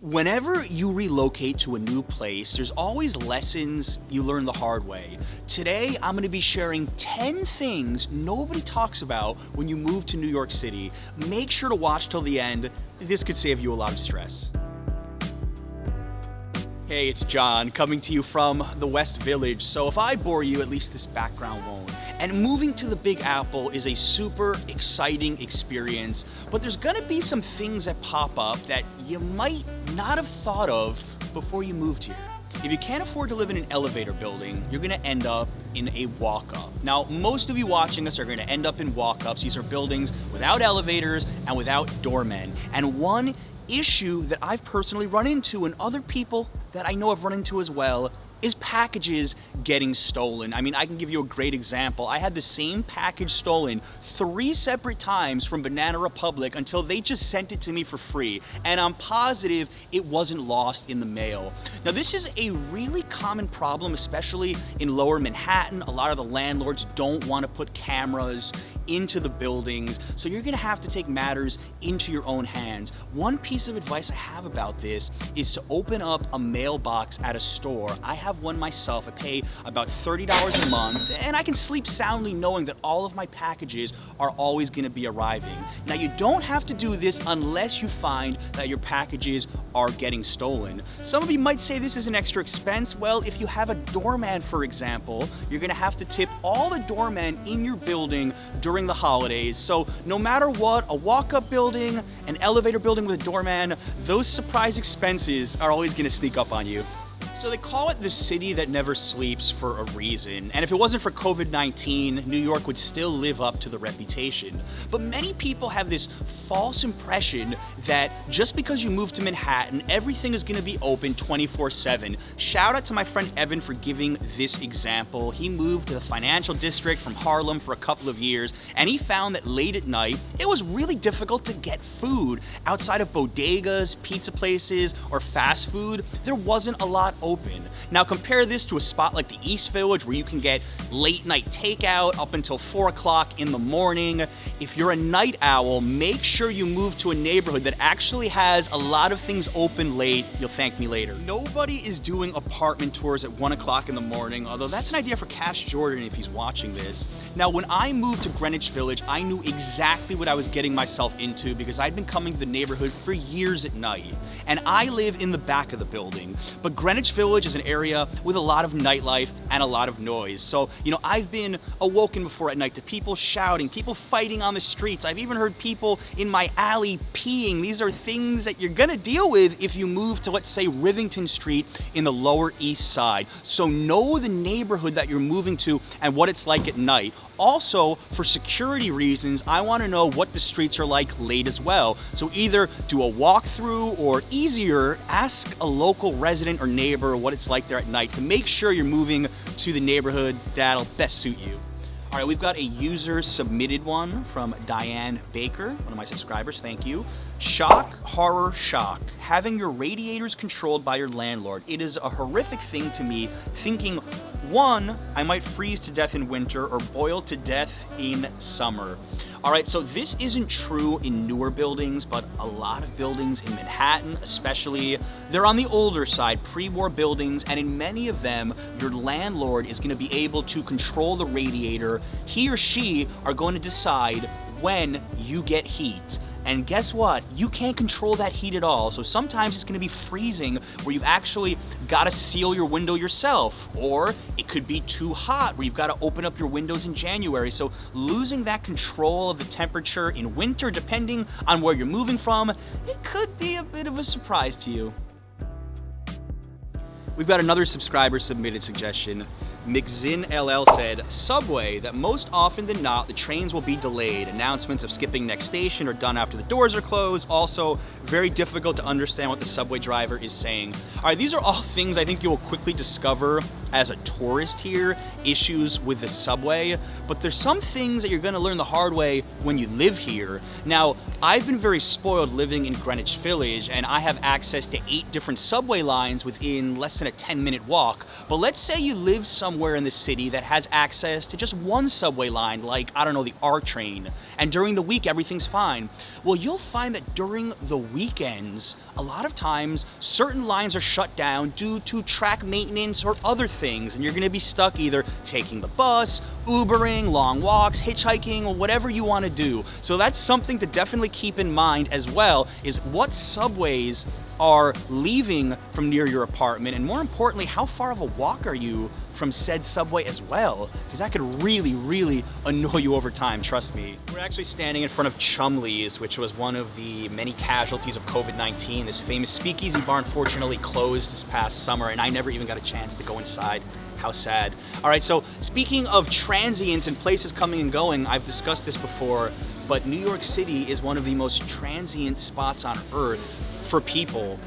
Whenever you relocate to a new place, there's always lessons you learn the hard way. Today, I'm gonna be sharing 10 things nobody talks about when you move to New York City. Make sure to watch till the end. This could save you a lot of stress. Hey, it's John coming to you from the West Village. So if I bore you, at least this background won't. And moving to the Big Apple is a super exciting experience, but there's gonna be some things that pop up that you might not have thought of before you moved here. If you can't afford to live in an elevator building, you're gonna end up in a walk-up. Now, most of you watching us are gonna end up in walk-ups. These are buildings without elevators and without doormen. And one issue that I've personally run into, and other people that I know have run into as well, is packages getting stolen. I mean, I can give you a great example. I had the same package stolen 3 separate times from Banana Republic until they just sent it to me for free. And I'm positive it wasn't lost in the mail. Now, this is a really common problem, especially in lower Manhattan. A lot of the landlords don't want to put cameras into the buildings, so you're gonna have to take matters into your own hands. One piece of advice I have about this is to open up a mailbox at a store. I have one myself. I pay about $30 a month, and I can sleep soundly knowing that all of my packages are always gonna be arriving. Now, you don't have to do this unless you find that your packages are getting stolen. Some of you might say this is an extra expense. Well, if you have a doorman, for example, you're gonna have to tip all the doormen in your building during the holidays. So no matter what, a walk-up building, an elevator building with a doorman, those surprise expenses are always gonna sneak up on you. So they call it the city that never sleeps for a reason. And if it wasn't for COVID-19, New York would still live up to the reputation. But many people have this false impression that just because you move to Manhattan, everything is gonna be open 24/7. Shout out to my friend Evan for giving this example. He moved to the financial district from Harlem for a couple of years, and he found that late at night, it was really difficult to get food. Outside of bodegas, pizza places, or fast food, there wasn't a lot open. Now compare this to a spot like the East Village where you can get late night takeout up until 4 o'clock in the morning. If you're a night owl, make sure you move to a neighborhood that actually has a lot of things open late. You'll thank me later. Nobody is doing apartment tours at 1 o'clock in the morning, although that's an idea for Cash Jordan if he's watching this. Now, when I moved to Greenwich Village, I knew exactly what I was getting myself into because I'd been coming to the neighborhood for years at night. And I live in the back of the building, but Greenwich Village is an area with a lot of nightlife and a lot of noise. So, I've been awoken before at night to people shouting, people fighting on the streets. I've even heard people in my alley peeing. These are things that you're gonna deal with if you move to, let's say, Rivington Street in the Lower East Side. So know the neighborhood that you're moving to and what it's like at night. Also, for security reasons, I want to know what the streets are like late as well. So either do a walkthrough, or easier, ask a local resident or neighbor what it's like there at night to make sure you're moving to the neighborhood that'll best suit you. All right, we've got a user submitted one from Diane Baker, one of my subscribers, thank you. Shock, horror, shock. Having your radiators controlled by your landlord. It is a horrific thing to me, thinking, one, I might freeze to death in winter or boil to death in summer. All right, so this isn't true in newer buildings, but a lot of buildings in Manhattan, especially, they're on the older side, pre-war buildings, and in many of them, your landlord is gonna be able to control the radiator. He or she are going to decide when you get heat. And guess what? You can't control that heat at all. So sometimes it's gonna be freezing where you've actually gotta seal your window yourself. Or it could be too hot where you've gotta open up your windows in January. So losing that control of the temperature in winter, depending on where you're moving from, it could be a bit of a surprise to you. We've got another subscriber submitted suggestion. McZin LL said, Subway, that most often than not, the trains will be delayed. Announcements of skipping next station are done after the doors are closed. Also, very difficult to understand what the subway driver is saying. All right, these are all things I think you will quickly discover as a tourist here, issues with the subway, but there's some things that you're gonna learn the hard way when you live here. Now, I've been very spoiled living in Greenwich Village, and I have access to 8 different subway lines within less than a 10-minute walk, but let's say you live somewhere somewhere in the city that has access to just one subway line, like, I don't know, the R train, and during the week everything's fine, well, you'll find that during the weekends, a lot of times certain lines are shut down due to track maintenance or other things, and you're gonna be stuck either taking the bus, Ubering, long walks, hitchhiking, or whatever you wanna do. So that's something to definitely keep in mind as well, is what subways are leaving from near your apartment, and more importantly, how far of a walk are you from said subway as well, because that could really, really annoy you over time, trust me. We're actually standing in front of Chumley's, which was one of the many casualties of COVID-19. This famous speakeasy bar unfortunately closed this past summer, and I never even got a chance to go inside. How sad. All right, so speaking of transients and places coming and going, I've discussed this before, but New York City is one of the most transient spots on earth for people.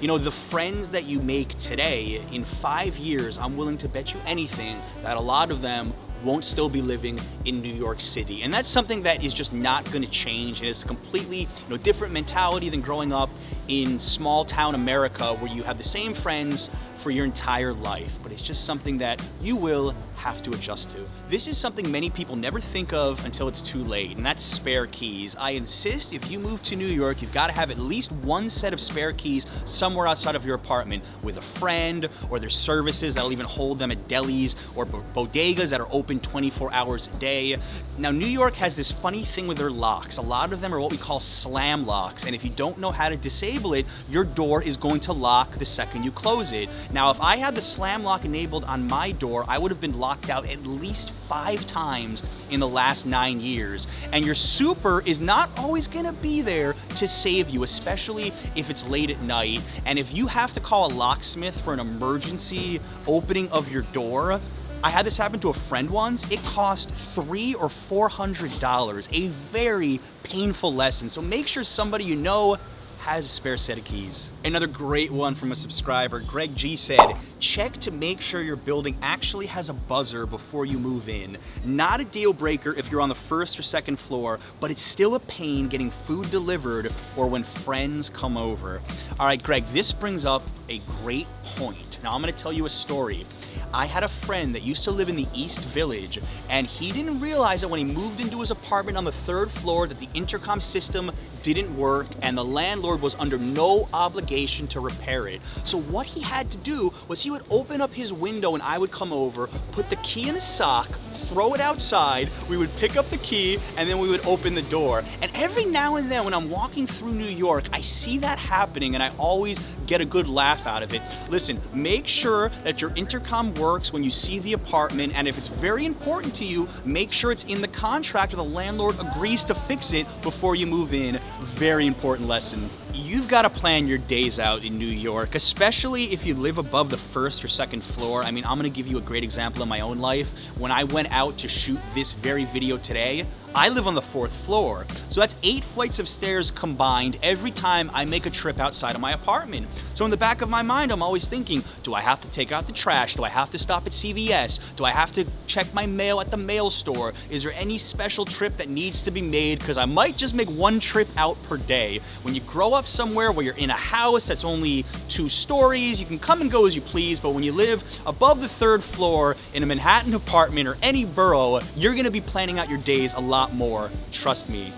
You know, the friends that you make today, in 5 years, I'm willing to bet you anything that a lot of them won't still be living in New York City. And that's something that is just not gonna change, and it's a completely, different mentality than growing up in small town America where you have the same friends for your entire life, but it's just something that you will have to adjust to. This is something many people never think of until it's too late, and that's spare keys. I insist if you move to New York, you've got to have at least one set of spare keys somewhere outside of your apartment with a friend, or there's services that'll even hold them at delis or bodegas that are open 24 hours a day. Now, New York has this funny thing with their locks. A lot of them are what we call slam locks, and if you don't know how to disable it, your door is going to lock the second you close it. Now, if I had the slam lock enabled on my door, I would have been locked out at least 5 times in the last 9 years. And your super is not always gonna be there to save you, especially if it's late at night. And if you have to call a locksmith for an emergency opening of your door, I had this happen to a friend once. It cost $300 or $400, a very painful lesson. So make sure somebody you know has a spare set of keys. Another great one from a subscriber, Greg G said, check to make sure your building actually has a buzzer before you move in. Not a deal breaker if you're on the first or second floor, but it's still a pain getting food delivered or when friends come over. All right, Greg, this brings up a great point. Now I'm gonna tell you a story. I had a friend that used to live in the East Village, and he didn't realize that when he moved into his apartment on the 3rd floor that the intercom system didn't work and the landlord was under no obligation to repair it. So what he had to do was he would open up his window and I would come over, put the key in a sock, throw it outside, we would pick up the key, and then we would open the door. And every now and then when I'm walking through New York, I see that happening and I always get a good laugh out of it. Listen, make sure that your intercom works when you see the apartment, and if it's very important to you, make sure it's in the contract or the landlord agrees to fix it before you move in. Very important lesson. You've got to plan your days out in New York, especially if you live above the 1st or 2nd floor. I mean, I'm gonna give you a great example in my own life. When I went out to shoot this very video today, I live on the 4th floor. So that's 8 flights of stairs combined every time I make a trip outside of my apartment. So in the back of my mind, I'm always thinking, do I have to take out the trash? Do I have to stop at CVS? Do I have to check my mail at the mail store? Is there any special trip that needs to be made? Because I might just make 1 trip out per day. When you grow up somewhere where you're in a house that's only 2 stories, you can come and go as you please, but when you live above the 3rd floor in a Manhattan apartment or any borough, you're gonna be planning out your days a lot more, trust me.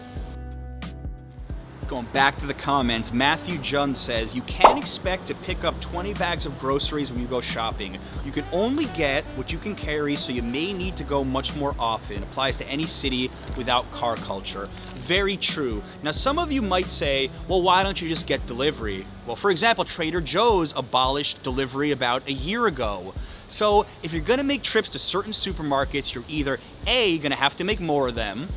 Going back to the comments, Matthew Junn says, you can't expect to pick up 20 bags of groceries when you go shopping. You can only get what you can carry, so you may need to go much more often. Applies to any city without car culture. Very true. Now, some of you might say, well, why don't you just get delivery? Well, for example, Trader Joe's abolished delivery about a year ago. So if you're gonna make trips to certain supermarkets, you're either A, gonna have to make more of them,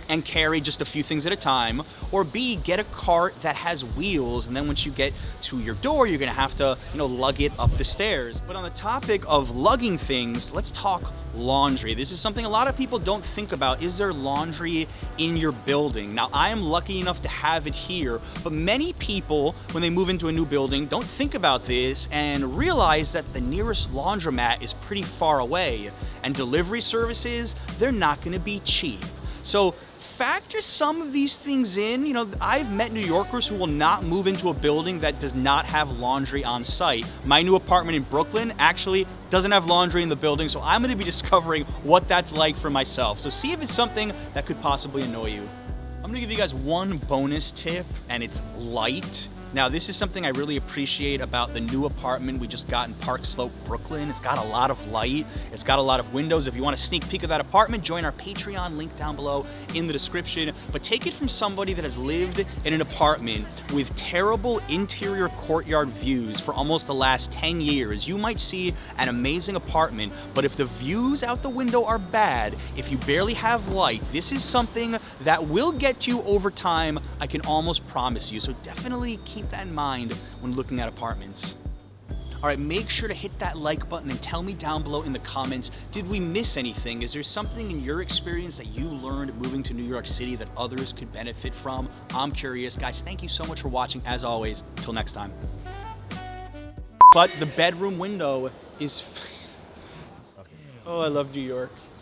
and carry just a few things at a time, or B, get a cart that has wheels, and then once you get to your door, you're gonna have to, lug it up the stairs. But on the topic of lugging things, let's talk laundry. This is something a lot of people don't think about. Is there laundry in your building? Now, I am lucky enough to have it here, but many people, when they move into a new building, don't think about this and realize that the nearest laundromat is pretty far away, and delivery services, they're not gonna be cheap. So factor some of these things in. You know, I've met New Yorkers who will not move into a building that does not have laundry on site. My new apartment in Brooklyn actually doesn't have laundry in the building, so I'm gonna be discovering what that's like for myself. So see if it's something that could possibly annoy you. I'm gonna give you guys one bonus tip, and it's light. Now, this is something I really appreciate about the new apartment we just got in Park Slope, Brooklyn. It's got a lot of light. It's got a lot of windows. If you want a sneak peek of that apartment, join our Patreon, link down below in the description. But take it from somebody that has lived in an apartment with terrible interior courtyard views for almost the last 10 years. You might see an amazing apartment, but if the views out the window are bad, if you barely have light, this is something that will get you over time, I can almost promise you. So definitely keep that in mind when looking at apartments. All right, make sure to hit that like button and tell me down below in the comments, did we miss anything? Is there something in your experience that you learned moving to New York City that others could benefit from? I'm curious. Guys, thank you so much for watching, as always. Until next time. But the bedroom window is... Oh, I love New York.